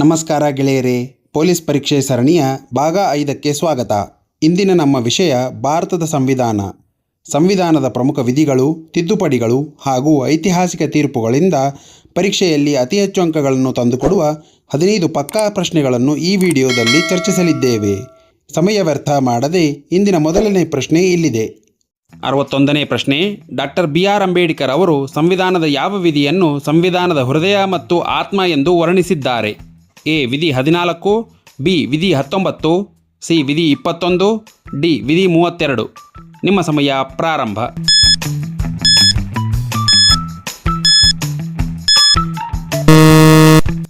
ನಮಸ್ಕಾರ ಗೆಳೆಯರೇ, ಪೊಲೀಸ್ ಪರೀಕ್ಷೆ ಸರಣಿಯ ಭಾಗ 5ಕ್ಕೆ ಸ್ವಾಗತ. ಇಂದಿನ ನಮ್ಮ ವಿಷಯ ಭಾರತದ ಸಂವಿಧಾನದ ಪ್ರಮುಖ ವಿಧಿಗಳು, ತಿದ್ದುಪಡಿಗಳು ಹಾಗೂ ಐತಿಹಾಸಿಕ ತೀರ್ಪುಗಳಿಂದ ಪರೀಕ್ಷೆಯಲ್ಲಿ ಅತಿ ಹೆಚ್ಚು ಅಂಕಗಳನ್ನು ತಂದುಕೊಡುವ 15 ಪಕ್ಕಾ ಪ್ರಶ್ನೆಗಳನ್ನು ಈ ವಿಡಿಯೋದಲ್ಲಿ ಚರ್ಚಿಸಲಿದ್ದೇವೆ. ಸಮಯ ವ್ಯರ್ಥ ಮಾಡದೆ ಇಂದಿನ ಮೊದಲನೇ ಪ್ರಶ್ನೆ ಇಲ್ಲಿದೆ. 61ನೇ ಪ್ರಶ್ನೆ. ಡಾಕ್ಟರ್ BR ಅಂಬೇಡ್ಕರ್ ಅವರು ಸಂವಿಧಾನದ ಯಾವ ವಿಧಿಯನ್ನು ಸಂವಿಧಾನದ ಹೃದಯ ಮತ್ತು ಆತ್ಮ ಎಂದು ವರ್ಣಿಸಿದ್ದಾರೆ? ಎ. ವಿಧಿ 14, ಬಿ. ವಿಧಿ 19, ಸಿ. ವಿಧಿ 21, ಡಿ. ವಿಧಿ 32. ನಿಮ್ಮ ಸಮಯ ಪ್ರಾರಂಭ.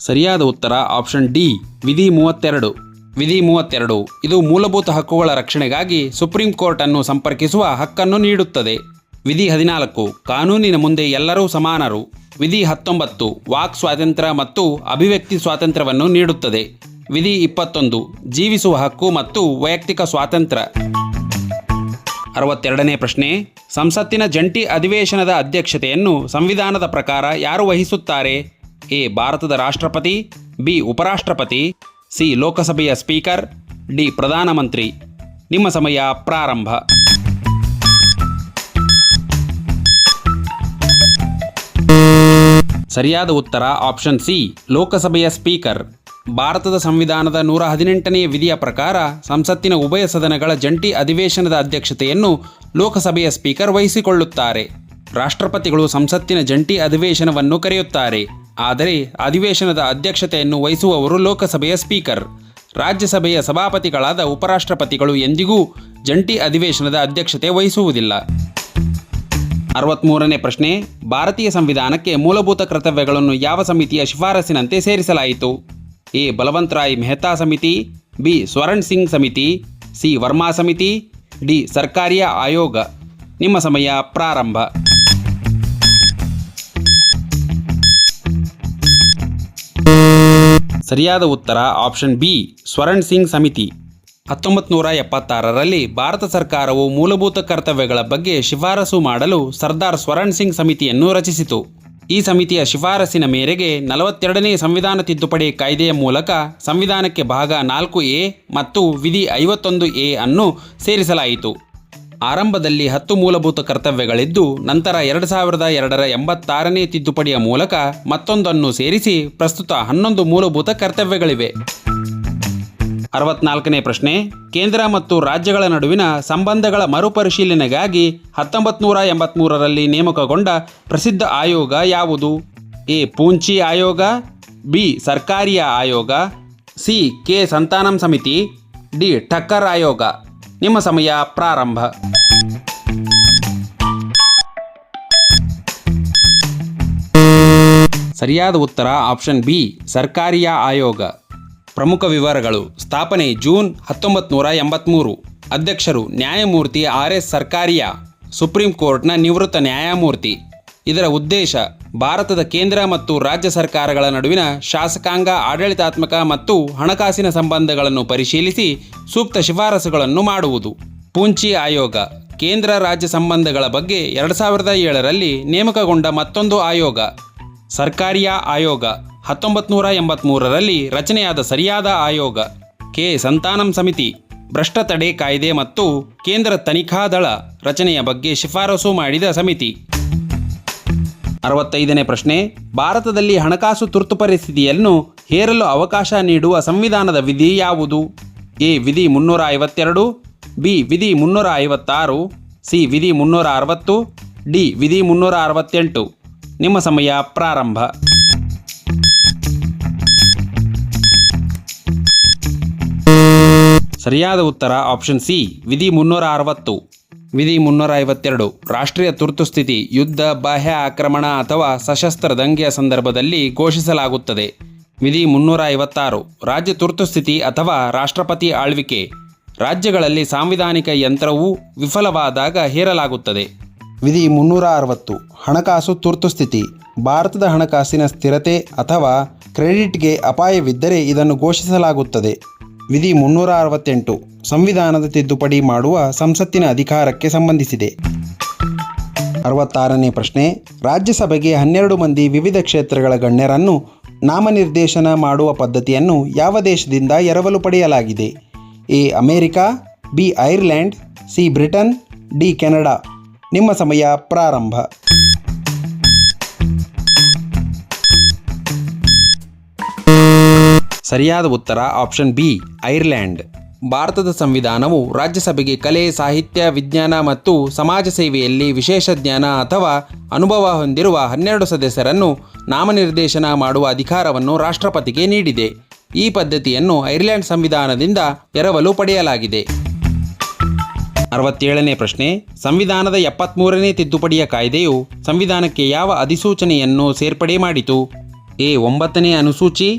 ಸರಿಯಾದ ಉತ್ತರ ಆಪ್ಷನ್ ಡಿ, ವಿಧಿ 32. ವಿಧಿ 32 ಇದು ಮೂಲಭೂತ ಹಕ್ಕುಗಳ ರಕ್ಷಣೆಗಾಗಿ ಸುಪ್ರೀಂ ಕೋರ್ಟ್ ಅನ್ನು ಸಂಪರ್ಕಿಸುವ ಹಕ್ಕನ್ನು ನೀಡುತ್ತದೆ. ವಿಧಿ 14 ಕಾನೂನಿನ ಮುಂದೆ ಎಲ್ಲರೂ ಸಮಾನರು. ವಿಧಿ 19 ವಾಕ್ ಸ್ವಾತಂತ್ರ್ಯ ಮತ್ತು ಅಭಿವ್ಯಕ್ತಿ ಸ್ವಾತಂತ್ರ್ಯವನ್ನು ನೀಡುತ್ತದೆ. ವಿಧಿ 21 ಜೀವಿಸುವ ಹಕ್ಕು ಮತ್ತು ವೈಯಕ್ತಿಕ ಸ್ವಾತಂತ್ರ್ಯ. 62ನೇ ಪ್ರಶ್ನೆ. ಸಂಸತ್ತಿನ ಜಂಟಿ ಅಧಿವೇಶನದ ಅಧ್ಯಕ್ಷತೆಯನ್ನು ಸಂವಿಧಾನದ ಪ್ರಕಾರ ಯಾರು ವಹಿಸುತ್ತಾರೆ? ಎ. ಭಾರತದ ರಾಷ್ಟ್ರಪತಿ, ಬಿ. ಉಪರಾಷ್ಟ್ರಪತಿ, ಸಿ. ಲೋಕಸಭೆಯ ಸ್ಪೀಕರ್, ಡಿ. ಪ್ರಧಾನಮಂತ್ರಿ. ನಿಮ್ಮ ಸಮಯ ಪ್ರಾರಂಭ. ಸರಿಯಾದ ಉತ್ತರ ಆಪ್ಷನ್ ಸಿ, ಲೋಕಸಭೆಯ ಸ್ಪೀಕರ್. ಭಾರತದ ಸಂವಿಧಾನದ 118ನೇ ವಿಧಿಯ ಪ್ರಕಾರ ಸಂಸತ್ತಿನ ಉಭಯ ಸದನಗಳ ಜಂಟಿ ಅಧಿವೇಶನದ ಅಧ್ಯಕ್ಷತೆಯನ್ನು ಲೋಕಸಭೆಯ ಸ್ಪೀಕರ್ ವಹಿಸಿಕೊಳ್ಳುತ್ತಾರೆ. ರಾಷ್ಟ್ರಪತಿಗಳು ಸಂಸತ್ತಿನ ಜಂಟಿ ಅಧಿವೇಶನವನ್ನು ಕರೆಯುತ್ತಾರೆ, ಆದರೆ ಅಧಿವೇಶನದ ಅಧ್ಯಕ್ಷತೆಯನ್ನು ವಹಿಸುವವರು ಲೋಕಸಭೆಯ ಸ್ಪೀಕರ್. ರಾಜ್ಯಸಭೆಯ ಸಭಾಪತಿಗಳಾದ ಉಪರಾಷ್ಟ್ರಪತಿಗಳು ಎಂದಿಗೂ ಜಂಟಿ ಅಧಿವೇಶನದ ಅಧ್ಯಕ್ಷತೆ ವಹಿಸುವುದಿಲ್ಲ. 63ನೇ ಪ್ರಶ್ನೆ. ಭಾರತೀಯ ಸಂವಿಧಾನಕ್ಕೆ ಮೂಲಭೂತ ಕರ್ತವ್ಯಗಳನ್ನು ಯಾವ ಸಮಿತಿಯ ಶಿಫಾರಸಿನಂತೆ ಸೇರಿಸಲಾಯಿತು? ಎ. ಬಲವಂತ್ ರಾಯ್ ಮೆಹ್ತಾ ಸಮಿತಿ, ಬಿ. ಸ್ವರಣ್ ಸಿಂಗ್ ಸಮಿತಿ, ಸಿ. ವರ್ಮಾ ಸಮಿತಿ, ಡಿ. ಸರ್ಕಾರಿಯ ಆಯೋಗ. ನಿಮ್ಮ ಸಮಯ ಪ್ರಾರಂಭ. ಸರಿಯಾದ ಉತ್ತರ ಆಪ್ಷನ್ ಬಿ, ಸ್ವರಣ್ ಸಿಂಗ್ ಸಮಿತಿ. 1976ರಲ್ಲಿ ಭಾರತ ಸರ್ಕಾರವು ಮೂಲಭೂತ ಕರ್ತವ್ಯಗಳ ಬಗ್ಗೆ ಶಿಫಾರಸು ಮಾಡಲು ಸರ್ದಾರ್ ಸ್ವರಣ್ ಸಿಂಗ್ ಸಮಿತಿಯನ್ನು ರಚಿಸಿತು. ಈ ಸಮಿತಿಯ ಶಿಫಾರಸಿನ ಮೇರೆಗೆ 42ನೇ ಸಂವಿಧಾನ ತಿದ್ದುಪಡಿ ಕಾಯ್ದೆಯ ಮೂಲಕ ಸಂವಿಧಾನಕ್ಕೆ ಭಾಗ 4A ಮತ್ತು ವಿಧಿ 51A ಅನ್ನು ಸೇರಿಸಲಾಯಿತು. ಆರಂಭದಲ್ಲಿ 10 ಮೂಲಭೂತ ಕರ್ತವ್ಯಗಳಿದ್ದು, ನಂತರ 2002ರ 86ನೇ ತಿದ್ದುಪಡಿಯ ಮೂಲಕ ಮತ್ತೊಂದನ್ನು ಸೇರಿಸಿ ಪ್ರಸ್ತುತ 11 ಮೂಲಭೂತ ಕರ್ತವ್ಯಗಳಿವೆ. 64ನೇ ಪ್ರಶ್ನೆ. ಕೇಂದ್ರ ಮತ್ತು ರಾಜ್ಯಗಳ ನಡುವಿನ ಸಂಬಂಧಗಳ ಮರುಪರಿಶೀಲನೆಗಾಗಿ 1983ರಲ್ಲಿ ನೇಮಕಗೊಂಡ ಪ್ರಸಿದ್ಧ ಆಯೋಗ ಯಾವುದು? ಎ. ಪೂಂಚಿ ಆಯೋಗ, ಬಿ. ಸರ್ಕಾರಿಯ ಆಯೋಗ, ಸಿ. ಕೆ. ಸಂತಾನಂ ಸಮಿತಿ, ಡಿ. ಠಕ್ಕರ್ ಆಯೋಗ. ನಿಮ್ಮ ಸಮಯ ಪ್ರಾರಂಭ. ಸರಿಯಾದ ಉತ್ತರ ಆಪ್ಷನ್ ಬಿ, ಸರ್ಕಾರಿಯ ಆಯೋಗ. ಪ್ರಮುಖ ವಿವರಗಳು. ಸ್ಥಾಪನೆ ಜೂನ್ 1983. ಅಧ್ಯಕ್ಷರು ನ್ಯಾಯಮೂರ್ತಿ RS ಸರ್ಕಾರಿಯಾ, ಸುಪ್ರೀಂ ಕೋರ್ಟ್ನ ನಿವೃತ್ತ ನ್ಯಾಯಮೂರ್ತಿ. ಇದರ ಉದ್ದೇಶ ಭಾರತದ ಕೇಂದ್ರ ಮತ್ತು ರಾಜ್ಯ ಸರ್ಕಾರಗಳ ನಡುವಿನ ಶಾಸಕಾಂಗ, ಆಡಳಿತಾತ್ಮಕ ಮತ್ತು ಹಣಕಾಸಿನ ಸಂಬಂಧಗಳನ್ನು ಪರಿಶೀಲಿಸಿ ಸೂಕ್ತ ಶಿಫಾರಸುಗಳನ್ನು ಮಾಡುವುದು. ಪೂಂಚಿ ಆಯೋಗ ಕೇಂದ್ರ ರಾಜ್ಯ ಸಂಬಂಧಗಳ ಬಗ್ಗೆ 2007ರಲ್ಲಿ ನೇಮಕಗೊಂಡ ಮತ್ತೊಂದು ಆಯೋಗ. ಸರ್ಕಾರಿಯ ಆಯೋಗ 1983ರಲ್ಲಿ ರಚನೆಯಾದ ಸರಿಯಾದ ಆಯೋಗ. ಕೆ. ಸಂತಾನಂ ಸಮಿತಿ ಭ್ರಷ್ಟ ತಡೆ ಕಾಯ್ದೆ ಮತ್ತು ಕೇಂದ್ರ ತನಿಖಾ ದಳ ರಚನೆಯ ಬಗ್ಗೆ ಶಿಫಾರಸು ಮಾಡಿದ ಸಮಿತಿ. 65ನೇ ಪ್ರಶ್ನೆ. ಭಾರತದಲ್ಲಿ ಹಣಕಾಸು ತುರ್ತು ಪರಿಸ್ಥಿತಿಯನ್ನು ಹೇರಲು ಅವಕಾಶ ನೀಡುವ ಸಂವಿಧಾನದ ವಿಧಿ ಯಾವುದು? ಎ. ವಿಧಿ 352, ಬಿ. ವಿಧಿ 356, ಸಿ. ವಿಧಿ 360, ಡಿ. ವಿಧಿ 368. ನಿಮ್ಮ ಸಮಯ ಪ್ರಾರಂಭ. ಸರಿಯಾದ ಉತ್ತರ ಆಪ್ಷನ್ ಸಿ, ವಿಧಿ 360. ವಿಧಿ 352 ರಾಷ್ಟ್ರೀಯ ತುರ್ತು ಸ್ಥಿತಿ ಯುದ್ಧ, ಬಾಹ್ಯ ಆಕ್ರಮಣ ಅಥವಾ ಸಶಸ್ತ್ರ ದಂಗೆಯ ಸಂದರ್ಭದಲ್ಲಿ ಘೋಷಿಸಲಾಗುತ್ತದೆ. ವಿಧಿ 356 ರಾಜ್ಯ ತುರ್ತು ಸ್ಥಿತಿ ಅಥವಾ ರಾಷ್ಟ್ರಪತಿ ಆಳ್ವಿಕೆ. ರಾಜ್ಯಗಳಲ್ಲಿ ಸಾಂವಿಧಾನಿಕ ಯಂತ್ರವು ವಿಫಲವಾದಾಗ ಹೇರಲಾಗುತ್ತದೆ. ವಿಧಿ 360 ಹಣಕಾಸು ತುರ್ತು ಸ್ಥಿತಿ. ಭಾರತದ ಹಣಕಾಸಿನ ಸ್ಥಿರತೆ ಅಥವಾ ಕ್ರೆಡಿಟ್ಗೆ ಅಪಾಯವಿದ್ದರೆ ಇದನ್ನು ಘೋಷಿಸಲಾಗುತ್ತದೆ. ವಿಧಿ 368 ಸಂವಿಧಾನದ ತಿದ್ದುಪಡಿ ಮಾಡುವ ಸಂಸತ್ತಿನ ಅಧಿಕಾರಕ್ಕೆ ಸಂಬಂಧಿಸಿದೆ. 66ನೇ ಪ್ರಶ್ನೆ. ರಾಜ್ಯಸಭೆಗೆ 12 ಮಂದಿ ವಿವಿಧ ಕ್ಷೇತ್ರಗಳ ಗಣ್ಯರನ್ನು ನಾಮನಿರ್ದೇಶನ ಮಾಡುವ ಪದ್ಧತಿಯನ್ನು ಯಾವ ದೇಶದಿಂದ ಎರವಲು ಪಡೆಯಲಾಗಿದೆ? A America, B Ireland, C Britain, D Canada. ನಿಮ್ಮ ಸಮಯ ಪ್ರಾರಂಭ. ಸರಿಯಾದ ಉತ್ತರ ಆಪ್ಷನ್ ಬಿ ಐರ್ಲೆಂಡ್. ಭಾರತದ ಸಂವಿಧಾನವು ರಾಜ್ಯಸಭೆಗೆ ಕಲೆ, ಸಾಹಿತ್ಯ, ವಿಜ್ಞಾನ ಮತ್ತು ಸಮಾಜ ಸೇವೆಯಲ್ಲಿ ವಿಶೇಷ ಜ್ಞಾನ ಅಥವಾ ಅನುಭವ ಹೊಂದಿರುವ 12 ಸದಸ್ಯರನ್ನು ನಾಮನಿರ್ದೇಶನ ಮಾಡುವ ಅಧಿಕಾರವನ್ನು ರಾಷ್ಟ್ರಪತಿಗೆ ನೀಡಿದೆ. ಈ ಪದ್ಧತಿಯನ್ನು ಐರ್ಲೆಂಡ್ ಸಂವಿಧಾನದಿಂದ ಎರವಲು ಪಡೆಯಲಾಗಿದೆ. 67ನೇ ಪ್ರಶ್ನೆ. ಸಂವಿಧಾನದ 73ನೇ ತಿದ್ದುಪಡಿಯ ಕಾಯ್ದೆಯು ಸಂವಿಧಾನಕ್ಕೆ ಯಾವ ಅಧಿಸೂಚನೆಯನ್ನು ಸೇರ್ಪಡೆ ಮಾಡಿತು? ಎ 9ನೇ ಅನುಸೂಚಿ,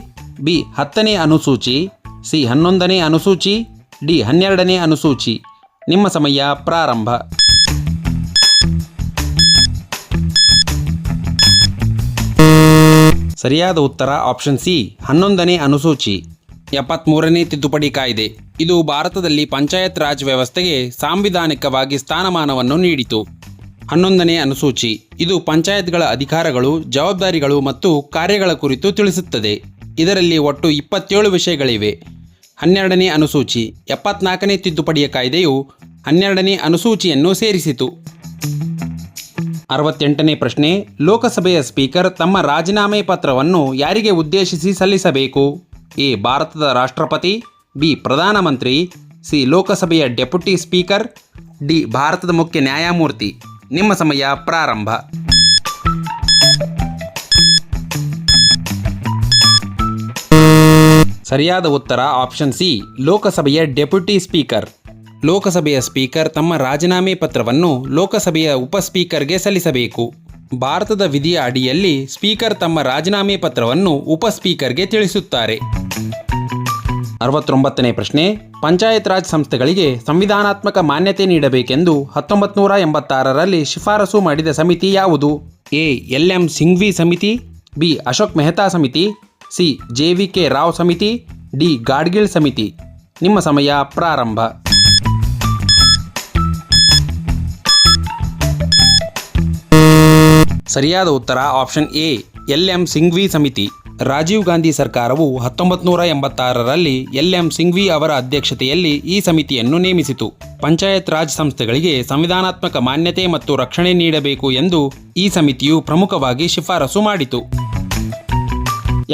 ಬಿ 10ನೇ ಅನುಸೂಚಿ, ಸಿ 11ನೇ ಅನುಸೂಚಿ, ಡಿ 12ನೇ ಅನುಸೂಚಿ. ನಿಮ್ಮ ಸಮಯ ಪ್ರಾರಂಭ. ಸರಿಯಾದ ಉತ್ತರ ಆಪ್ಷನ್ ಸಿ 11ನೇ ಅನುಸೂಚಿ. 73ನೇ ತಿದ್ದುಪಡಿ ಕಾಯ್ದೆ ಇದು ಭಾರತದಲ್ಲಿ ಪಂಚಾಯತ್ ರಾಜ್ ವ್ಯವಸ್ಥೆಗೆ ಸಾಂವಿಧಾನಿಕವಾಗಿ ಸ್ಥಾನಮಾನವನ್ನು ನೀಡಿತು. 11ನೇ ಅನುಸೂಚಿ ಇದು ಪಂಚಾಯತ್ಗಳ ಅಧಿಕಾರಗಳು, ಜವಾಬ್ದಾರಿಗಳು ಮತ್ತು ಕಾರ್ಯಗಳ ಕುರಿತು ತಿಳಿಸುತ್ತದೆ. ಇದರಲ್ಲಿ ಒಟ್ಟು 27 ವಿಷಯಗಳಿವೆ. 12ನೇ ಅನುಸೂಚಿ 74ನೇ ತಿದ್ದುಪಡಿಯ ಕಾಯ್ದೆಯು 12ನೇ ಅನುಸೂಚಿಯನ್ನು ಸೇರಿಸಿತು. 68ನೇ ಪ್ರಶ್ನೆ. ಲೋಕಸಭೆಯ ಸ್ಪೀಕರ್ ತಮ್ಮ ರಾಜೀನಾಮೆ ಪತ್ರವನ್ನು ಯಾರಿಗೆ ಉದ್ದೇಶಿಸಿ ಸಲ್ಲಿಸಬೇಕು? ಎ ಭಾರತದ ರಾಷ್ಟ್ರಪತಿ, ಬಿ ಪ್ರಧಾನಮಂತ್ರಿ, ಸಿ ಲೋಕಸಭೆಯ ಡೆಪ್ಯೂಟಿ ಸ್ಪೀಕರ್, ಡಿ ಭಾರತದ ಮುಖ್ಯ ನ್ಯಾಯಮೂರ್ತಿ. ನಿಮ್ಮ ಸಮಯ ಪ್ರಾರಂಭ. ಸರಿಯಾದ ಉತ್ತರ ಆಪ್ಷನ್ ಸಿ ಲೋಕಸಭೆಯ ಡೆಪ್ಯೂಟಿ ಸ್ಪೀಕರ್. ಲೋಕಸಭೆಯ ಸ್ಪೀಕರ್ ತಮ್ಮ ರಾಜೀನಾಮೆ ಪತ್ರವನ್ನು ಲೋಕಸಭೆಯ ಉಪಸ್ಪೀಕರ್ಗೆ ಸಲ್ಲಿಸಬೇಕು. ಭಾರತದ ವಿಧಿಯ ಅಡಿಯಲ್ಲಿ ಸ್ಪೀಕರ್ ತಮ್ಮ ರಾಜೀನಾಮೆ ಪತ್ರವನ್ನು ಉಪಸ್ಪೀಕರ್ಗೆ ತಿಳಿಸುತ್ತಾರೆ. 69ನೇ ಪ್ರಶ್ನೆ. ಪಂಚಾಯತ್ ರಾಜ್ ಸಂಸ್ಥೆಗಳಿಗೆ ಸಂವಿಧಾನಾತ್ಮಕ ಮಾನ್ಯತೆ ನೀಡಬೇಕೆಂದು 1986ರಲ್ಲಿ ಶಿಫಾರಸು ಮಾಡಿದ ಸಮಿತಿ ಯಾವುದು? ಎ ಎಲ್.ಎಂ. ಸಿಂಘ್ವಿ ಸಮಿತಿ, ಬಿ ಅಶೋಕ್ ಮೆಹ್ತಾ ಸಮಿತಿ, ಸಿ ಜೆ.ವಿ.ಕೆ. ರಾವ್ ಸಮಿತಿ, ಡಿ ಗಾಡ್ಗಿಲ್ ಸಮಿತಿ. ನಿಮ್ಮ ಸಮಯ ಪ್ರಾರಂಭ. ಸರಿಯಾದ ಉತ್ತರ ಆಪ್ಷನ್ ಎ ಎಲ್.ಎಂ. ಸಿಂಘ್ವಿ ಸಮಿತಿ. ರಾಜೀವ್ ಗಾಂಧಿ ಸರ್ಕಾರವು 1986ರಲ್ಲಿ ಎಲ್.ಎಂ. ಸಿಂಘ್ವಿ ಅವರ ಅಧ್ಯಕ್ಷತೆಯಲ್ಲಿ ಈ ಸಮಿತಿಯನ್ನು ನೇಮಿಸಿತು. ಪಂಚಾಯತ್ ರಾಜ್ ಸಂಸ್ಥೆಗಳಿಗೆ ಸಂವಿಧಾನಾತ್ಮಕ ಮಾನ್ಯತೆ ಮತ್ತು ರಕ್ಷಣೆ ನೀಡಬೇಕು ಎಂದು ಈ ಸಮಿತಿಯು ಪ್ರಮುಖವಾಗಿ ಶಿಫಾರಸು ಮಾಡಿತು.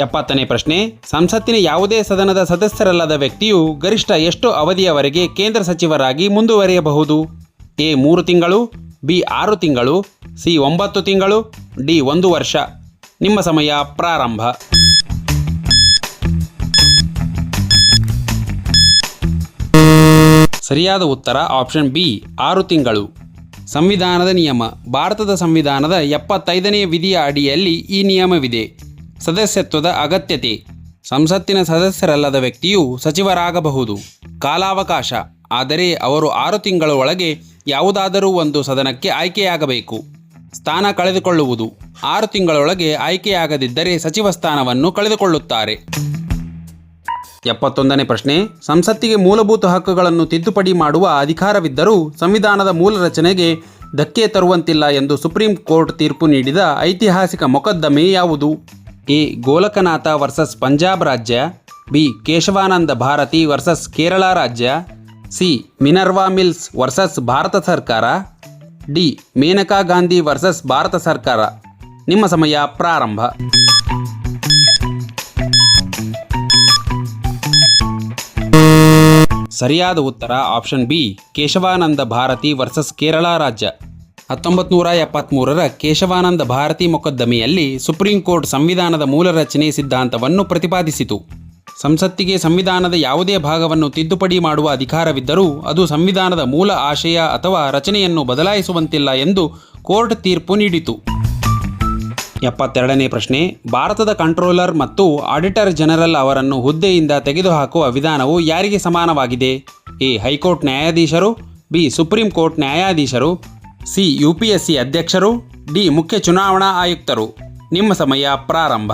70ನೇ ಪ್ರಶ್ನೆ. ಸಂಸತ್ತಿನ ಯಾವುದೇ ಸದನದ ಸದಸ್ಯರಲ್ಲದ ವ್ಯಕ್ತಿಯು ಗರಿಷ್ಠ ಎಷ್ಟು ಅವಧಿಯವರೆಗೆ ಕೇಂದ್ರ ಸಚಿವರಾಗಿ ಮುಂದುವರಿಯಬಹುದು? ಎ 3 ತಿಂಗಳು, ಬಿ 6 ತಿಂಗಳು, ಸಿ 9 ತಿಂಗಳು, ಡಿ 1 ವರ್ಷ. ನಿಮ್ಮ ಸಮಯ ಪ್ರಾರಂಭ. ಸರಿಯಾದ ಉತ್ತರ ಆಪ್ಷನ್ ಬಿ 6 ತಿಂಗಳು. ಸಂವಿಧಾನದ ನಿಯಮ. ಭಾರತದ ಸಂವಿಧಾನದ 75ನೇ ವಿಧಿಯ ಅಡಿಯಲ್ಲಿ ಈ ನಿಯಮವಿದೆ. ಸದಸ್ಯತ್ವದ ಅಗತ್ಯತೆ. ಸಂಸತ್ತಿನ ಸದಸ್ಯರಲ್ಲದ ವ್ಯಕ್ತಿಯು ಸಚಿವರಾಗಬಹುದು. ಕಾಲಾವಕಾಶ. ಆದರೆ ಅವರು 6 ತಿಂಗಳ ಒಳಗೆ ಯಾವುದಾದರೂ ಒಂದು ಸದನಕ್ಕೆ ಆಯ್ಕೆಯಾಗಬೇಕು. ಸ್ಥಾನ ಕಳೆದುಕೊಳ್ಳುವುದು. 6 ತಿಂಗಳೊಳಗೆ ಆಯ್ಕೆಯಾಗದಿದ್ದರೆ ಸಚಿವ ಸ್ಥಾನವನ್ನು ಕಳೆದುಕೊಳ್ಳುತ್ತಾರೆ. 71ನೇ ಪ್ರಶ್ನೆ. ಸಂಸತ್ತಿಗೆ ಮೂಲಭೂತ ಹಕ್ಕುಗಳನ್ನು ತಿದ್ದುಪಡಿ ಮಾಡುವ ಅಧಿಕಾರವಿದ್ದರೂ ಸಂವಿಧಾನದ ಮೂಲ ರಚನೆಗೆ ಧಕ್ಕೆ ತರುವಂತಿಲ್ಲ ಎಂದು ಸುಪ್ರೀಂ ಕೋರ್ಟ್ ತೀರ್ಪು ನೀಡಿದ ಐತಿಹಾಸಿಕ ಮೊಕದ್ದಮೆ ಯಾವುದು? ಎ ಗೋಲಕನಾಥ ವರ್ಸಸ್ ಪಂಜಾಬ್ ರಾಜ್ಯ, ಬಿ ಕೇಶವಾನಂದ ಭಾರತಿ ವರ್ಸಸ್ ಕೇರಳ ರಾಜ್ಯ, C Minerva Mills versus Bharat ಸರ್ಕಾರ, ಡಿ ಮೇನಕಾ ಗಾಂಧಿ ವರ್ಸಸ್ ಭಾರತ ಸರ್ಕಾರ. ನಿಮ್ಮ ಸಮಯ ಪ್ರಾರಂಭ. ಸರಿಯಾದ ಉತ್ತರ option B Kesavananda Bharati versus Kerala ರಾಜ್ಯ. 1973ರ ಕೇಶವಾನಂದ ಭಾರತಿ ಮೊಕದ್ದಮೆಯಲ್ಲಿ ಸುಪ್ರೀಂ ಕೋರ್ಟ್ ಸಂವಿಧಾನದ ಮೂಲ ರಚನೆ ಸಿದ್ಧಾಂತವನ್ನು ಪ್ರತಿಪಾದಿಸಿತು. ಸಂಸತ್ತಿಗೆ ಸಂವಿಧಾನದ ಯಾವುದೇ ಭಾಗವನ್ನು ತಿದ್ದುಪಡಿ ಮಾಡುವ ಅಧಿಕಾರವಿದ್ದರೂ ಅದು ಸಂವಿಧಾನದ ಮೂಲ ಆಶಯ ಅಥವಾ ರಚನೆಯನ್ನು ಬದಲಾಯಿಸುವಂತಿಲ್ಲ ಎಂದು ಕೋರ್ಟ್ ತೀರ್ಪು ನೀಡಿತು. 72ನೇ ಪ್ರಶ್ನೆ. ಭಾರತದ ಕಂಟ್ರೋಲರ್ ಮತ್ತು ಆಡಿಟರ್ ಜನರಲ್ ಅವರನ್ನು ಹುದ್ದೆಯಿಂದ ತೆಗೆದುಹಾಕುವ ವಿಧಾನವು ಯಾರಿಗೆ ಸಮಾನವಾಗಿದೆ? ಎ ಹೈಕೋರ್ಟ್ ನ್ಯಾಯಾಧೀಶರು, ಬಿ ಸುಪ್ರೀಂ ಕೋರ್ಟ್ ನ್ಯಾಯಾಧೀಶರು, ಸಿ UPSC ಅಧ್ಯಕ್ಷರು, ಡಿ ಮುಖ್ಯ ಚುನಾವಣಾ ಆಯುಕ್ತರು. ನಿಮ್ಮ ಸಮಯ ಪ್ರಾರಂಭ.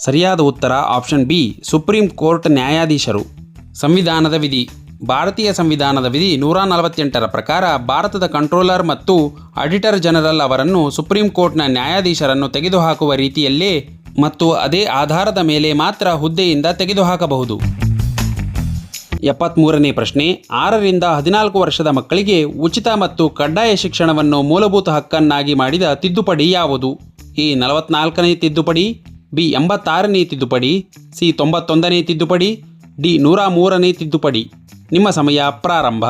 ಸರಿಯಾದ ಉತ್ತರ ಆಪ್ಷನ್ ಬಿ ಸುಪ್ರೀಂ ಕೋರ್ಟ್ ನ್ಯಾಯಾಧೀಶರು. ಸಂವಿಧಾನದ ವಿಧಿ. ಭಾರತೀಯ ಸಂವಿಧಾನದ ವಿಧಿ 148ರ ಪ್ರಕಾರ ಭಾರತದ ಕಂಟ್ರೋಲರ್ ಮತ್ತು ಆಡಿಟರ್ ಜನರಲ್ ಅವರನ್ನು ಸುಪ್ರೀಂ ಕೋರ್ಟ್ನ ನ್ಯಾಯಾಧೀಶರನ್ನು ತೆಗೆದುಹಾಕುವ ರೀತಿಯಲ್ಲೇ ಮತ್ತು ಅದೇ ಆಧಾರದ ಮೇಲೆ ಮಾತ್ರ ಹುದ್ದೆಯಿಂದ ತೆಗೆದುಹಾಕಬಹುದು. 73ನೇ ಪ್ರಶ್ನೆ, 6ರಿಂದ 14 ವರ್ಷದ ಮಕ್ಕಳಿಗೆ ಉಚಿತ ಮತ್ತು ಕಡ್ಡಾಯ ಶಿಕ್ಷಣವನ್ನು ಮೂಲಭೂತ ಹಕ್ಕನ್ನಾಗಿ ಮಾಡಿದ ತಿದ್ದುಪಡಿ ಯಾವುದು? ಎ 44ನೇ ತಿದ್ದುಪಡಿ, ಬಿ 86ನೇ ತಿದ್ದುಪಡಿ, ಸಿ 91ನೇ ತಿದ್ದುಪಡಿ, ಡಿ 103ನೇ ತಿದ್ದುಪಡಿ. ನಿಮ್ಮ ಸಮಯ ಪ್ರಾರಂಭ.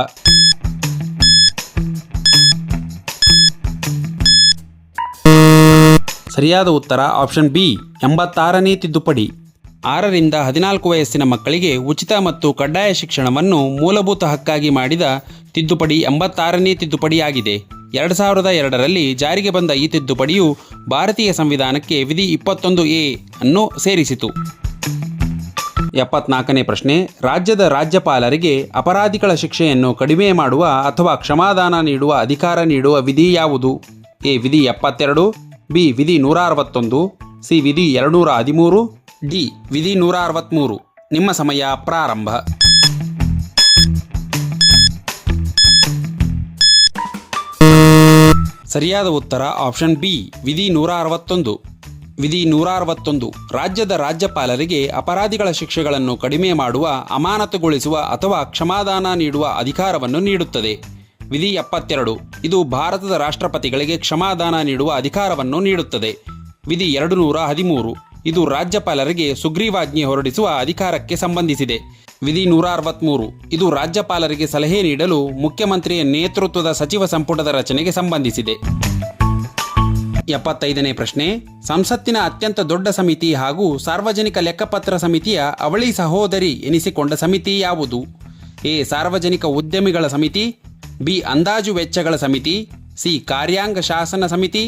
ಸರಿಯಾದ ಉತ್ತರ ಆಪ್ಷನ್ ಬಿ 86ನೇ ತಿದ್ದುಪಡಿ. 6ರಿಂದ 14 ವಯಸ್ಸಿನ ಮಕ್ಕಳಿಗೆ ಉಚಿತ ಮತ್ತು ಕಡ್ಡಾಯ ಶಿಕ್ಷಣವನ್ನು ಮೂಲಭೂತ ಹಕ್ಕಾಗಿ ಮಾಡಿದ ತಿದ್ದುಪಡಿ 86ನೇ ತಿದ್ದುಪಡಿಯಾಗಿದೆ. 2002ರಲ್ಲಿ ಜಾರಿಗೆ ಬಂದ ಈ ತಿದ್ದುಪಡಿಯು ಭಾರತೀಯ ಸಂವಿಧಾನಕ್ಕೆ ವಿಧಿ 21A ಅನ್ನು ಸೇರಿಸಿತು. 74ನೇ ಪ್ರಶ್ನೆ, ರಾಜ್ಯದ ರಾಜ್ಯಪಾಲರಿಗೆ ಅಪರಾಧಿಗಳ ಶಿಕ್ಷೆಯನ್ನು ಕಡಿಮೆ ಮಾಡುವ ಅಥವಾ ಕ್ಷಮಾದಾನ ನೀಡುವ ಅಧಿಕಾರ ನೀಡುವ ವಿಧಿ ಯಾವುದು? ಎ ವಿಧಿ 72, ಬಿ ವಿಧಿ 161, ಸಿ ವಿಧಿ 213, ಡಿ ವಿಧಿ 163. ನಿಮ್ಮ ಸಮಯ ಪ್ರಾರಂಭ. ಸರಿಯಾದ ಉತ್ತರ ಆಪ್ಷನ್ ಬಿ ವಿಧಿ 161. ವಿಧಿ 161 ರಾಜ್ಯದ ರಾಜ್ಯಪಾಲರಿಗೆ ಅಪರಾಧಿಗಳ ಶಿಕ್ಷೆಗಳನ್ನು ಕಡಿಮೆ ಮಾಡುವ, ಅಮಾನತುಗೊಳಿಸುವ ಅಥವಾ ಕ್ಷಮಾದಾನ ನೀಡುವ ಅಧಿಕಾರವನ್ನು ನೀಡುತ್ತದೆ. ವಿಧಿ 72 ಇದು ಭಾರತದ ರಾಷ್ಟ್ರಪತಿಗಳಿಗೆ ಕ್ಷಮಾದಾನ ನೀಡುವ ಅಧಿಕಾರವನ್ನು ನೀಡುತ್ತದೆ. ವಿಧಿ 213 ಇದು ರಾಜ್ಯಪಾಲರಿಗೆ ಸುಗ್ರೀವಾಜ್ಞೆ ಹೊರಡಿಸುವ ಅಧಿಕಾರಕ್ಕೆ ಸಂಬಂಧಿಸಿದೆ. ವಿಧಿ 163 ಇದು ರಾಜ್ಯಪಾಲರಿಗೆ ಸಲಹೆ ನೀಡಲು ಮುಖ್ಯಮಂತ್ರಿಯ ನೇತೃತ್ವದ ಸಚಿವ ಸಂಪುಟದ ರಚನೆಗೆ ಸಂಬಂಧಿಸಿದೆ. 75ನೇ ಪ್ರಶ್ನೆ, ಸಂಸತ್ತಿನ ಅತ್ಯಂತ ದೊಡ್ಡ ಸಮಿತಿ ಹಾಗೂ ಸಾರ್ವಜನಿಕ ಲೆಕ್ಕಪತ್ರ ಸಮಿತಿಯ ಅವಳಿ ಸಹೋದರಿ ಎನಿಸಿಕೊಂಡ ಸಮಿತಿ ಯಾವುದು? ಎ ಸಾರ್ವಜನಿಕ ಉದ್ಯಮಿಗಳ ಸಮಿತಿ, ಬಿ ಅಂದಾಜು ವೆಚ್ಚಗಳ ಸಮಿತಿ, ಸಿ ಕಾರ್ಯಾಂಗ ಶಾಸನ ಸಮಿತಿ,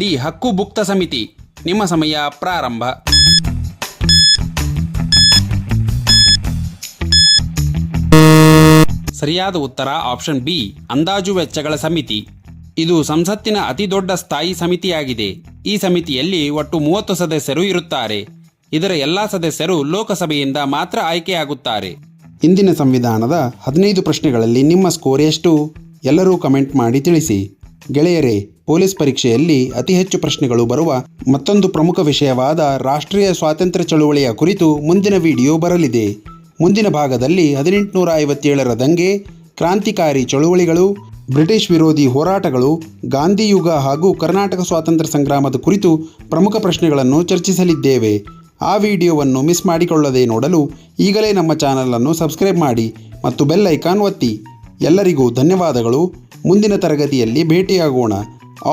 ಡಿ ಹಕ್ಕುಭುಕ್ತ ಸಮಿತಿ. ನಿಮ್ಮ ಸಮಯ ಪ್ರಾರಂಭ. ಸರಿಯಾದ ಉತ್ತರ ಆಪ್ಷನ್ ಬಿ ಅಂದಾಜು ವೆಚ್ಚಗಳ ಸಮಿತಿ. ಇದು ಸಂಸತ್ತಿನ ಅತಿ ದೊಡ್ಡ ಸ್ಥಾಯಿ ಸಮಿತಿಯಾಗಿದೆ. ಈ ಸಮಿತಿಯಲ್ಲಿ ಒಟ್ಟು 30 ಸದಸ್ಯರು ಇರುತ್ತಾರೆ. ಇದರ ಎಲ್ಲ ಸದಸ್ಯರು ಲೋಕಸಭೆಯಿಂದ ಮಾತ್ರ ಆಯ್ಕೆಯಾಗುತ್ತಾರೆ. ಇಂದಿನ ಸಂವಿಧಾನದ 15 ಪ್ರಶ್ನೆಗಳಲ್ಲಿ ನಿಮ್ಮ ಸ್ಕೋರ್ ಎಷ್ಟು? ಎಲ್ಲರೂ ಕಮೆಂಟ್ ಮಾಡಿ ತಿಳಿಸಿ. ಗೆಳೆಯರೇ, ಪೊಲೀಸ್ ಪರೀಕ್ಷೆಯಲ್ಲಿ ಅತಿ ಹೆಚ್ಚು ಪ್ರಶ್ನೆಗಳು ಬರುವ ಮತ್ತೊಂದು ಪ್ರಮುಖ ವಿಷಯವಾದ ರಾಷ್ಟ್ರೀಯ ಸ್ವಾತಂತ್ರ್ಯ ಚಳುವಳಿಯ ಕುರಿತು ಮುಂದಿನ ವಿಡಿಯೋ ಬರಲಿದೆ. ಮುಂದಿನ ಭಾಗದಲ್ಲಿ 1857ರ ದಂಗೆ, ಕ್ರಾಂತಿಕಾರಿ ಚಳುವಳಿಗಳು, ಬ್ರಿಟಿಷ್ ವಿರೋಧಿ ಹೋರಾಟಗಳು, ಗಾಂಧಿ ಯುಗ ಹಾಗೂ ಕರ್ನಾಟಕ ಸ್ವಾತಂತ್ರ್ಯ ಸಂಗ್ರಾಮದ ಕುರಿತು ಪ್ರಮುಖ ಪ್ರಶ್ನೆಗಳನ್ನು ಚರ್ಚಿಸಲಿದ್ದೇವೆ. ಆ ವಿಡಿಯೋವನ್ನು ಮಿಸ್ ಮಾಡಿಕೊಳ್ಳದೆ ನೋಡಲು ಈಗಲೇ ನಮ್ಮ ಚಾನಲನ್ನು ಸಬ್ಸ್ಕ್ರೈಬ್ ಮಾಡಿ ಮತ್ತು ಬೆಲ್ ಐಕಾನ್ ಒತ್ತಿ. ಎಲ್ಲರಿಗೂ ಧನ್ಯವಾದಗಳು. ಮುಂದಿನ ತರಗತಿಯಲ್ಲಿ ಭೇಟಿಯಾಗೋಣ.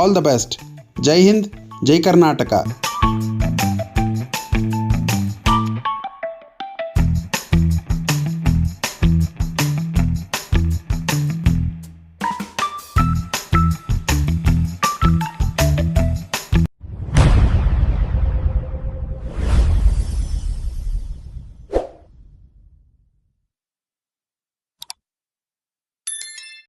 All the best. Jai Hind, Jai Karnataka.